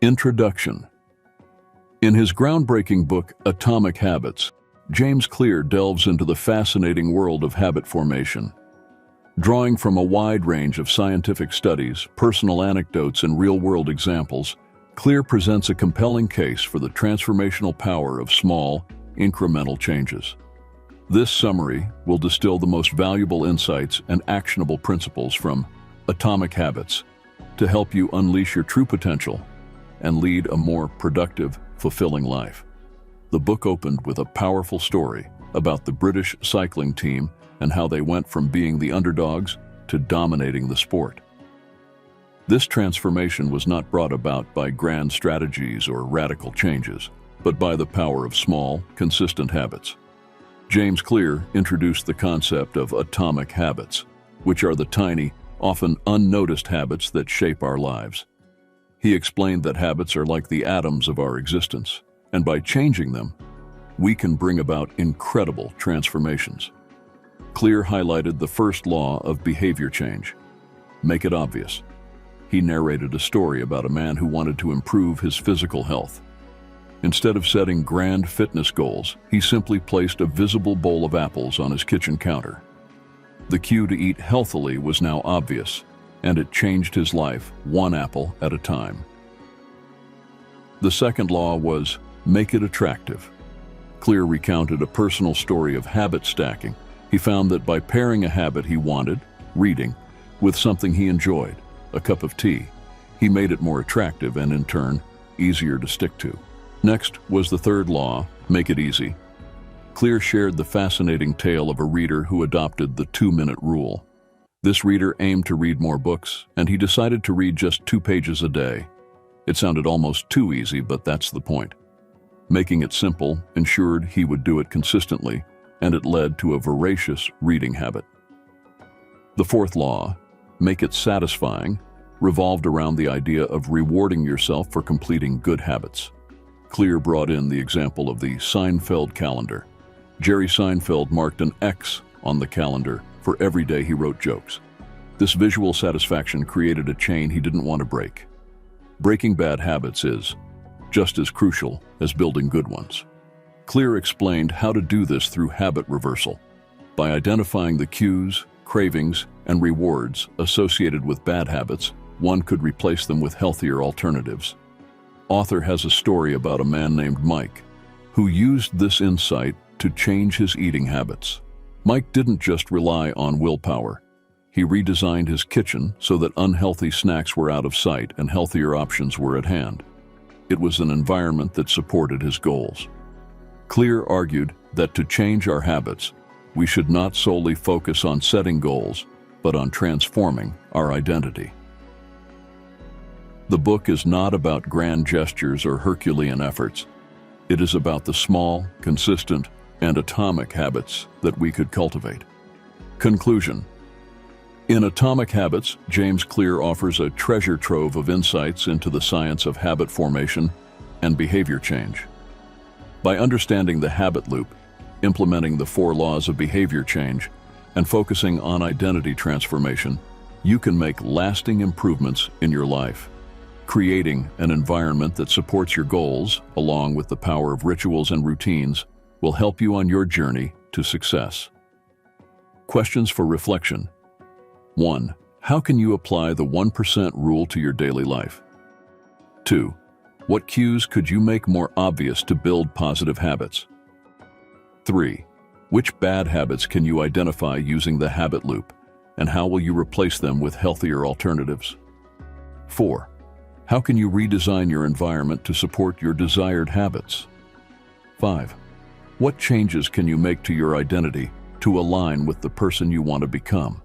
Introduction. In his groundbreaking book, Atomic Habits, James Clear delves into the fascinating world of habit formation. Drawing from a wide range of scientific studies, personal anecdotes, and real-world examples, Clear presents a compelling case for the transformational power of small, incremental changes. This summary will distill the most valuable insights and actionable principles from Atomic Habits to help you unleash your true potential and lead a more productive, fulfilling life. The book opened with a powerful story about the British cycling team and how they went from being the underdogs to dominating the sport. This transformation was not brought about by grand strategies or radical changes, but by the power of small, consistent habits. James Clear introduced the concept of atomic habits, which are the tiny, often unnoticed habits that shape our lives. He explained that habits are like the atoms of our existence, and by changing them, we can bring about incredible transformations. Clear highlighted the first law of behavior change: make it obvious. He narrated a story about a man who wanted to improve his physical health. Instead of setting grand fitness goals, he simply placed a visible bowl of apples on his kitchen counter. The cue to eat healthily was now obvious, and it changed his life one apple at a time. The second law was make it attractive. Clear recounted a personal story of habit stacking. He found that by pairing a habit he wanted, reading, with something he enjoyed, a cup of tea, he made it more attractive and, in turn, easier to stick to. Next was the third law, make it easy. Clear shared the fascinating tale of a reader who adopted the 2-minute rule. This reader aimed to read more books, and he decided to read just 2 pages a day. It sounded almost too easy, but that's the point. Making it simple ensured he would do it consistently, and it led to a voracious reading habit. The fourth law, make it satisfying, revolved around the idea of rewarding yourself for completing good habits. Clear brought in the example of the Seinfeld calendar. Jerry Seinfeld marked an X on the calendar for every day he wrote jokes. This visual satisfaction created a chain he didn't want to break. Breaking bad habits is just as crucial as building good ones. Clear explained how to do this through habit reversal. By identifying the cues, cravings, and rewards associated with bad habits, one could replace them with healthier alternatives. Author has a story about a man named Mike, who used this insight to change his eating habits. Mike didn't just rely on willpower. He redesigned his kitchen so that unhealthy snacks were out of sight and healthier options were at hand. It was an environment that supported his goals. Clear argued that to change our habits, we should not solely focus on setting goals, but on transforming our identity. The book is not about grand gestures or Herculean efforts. It is about the small, consistent, and atomic habits that we could cultivate. Conclusion. In Atomic Habits, James Clear offers a treasure trove of insights into the science of habit formation and behavior change. By understanding the habit loop, implementing the 4 laws of behavior change, and focusing on identity transformation, you can make lasting improvements in your life. Creating an environment that supports your goals, along with the power of rituals and routines, will help you on your journey to success. Questions for reflection. 1. How can you apply the 1% rule to your daily life? 2. What cues could you make more obvious to build positive habits? 3. Which bad habits can you identify using the habit loop, and how will you replace them with healthier alternatives? 4. How can you redesign your environment to support your desired habits? 5. What changes can you make to your identity to align with the person you want to become?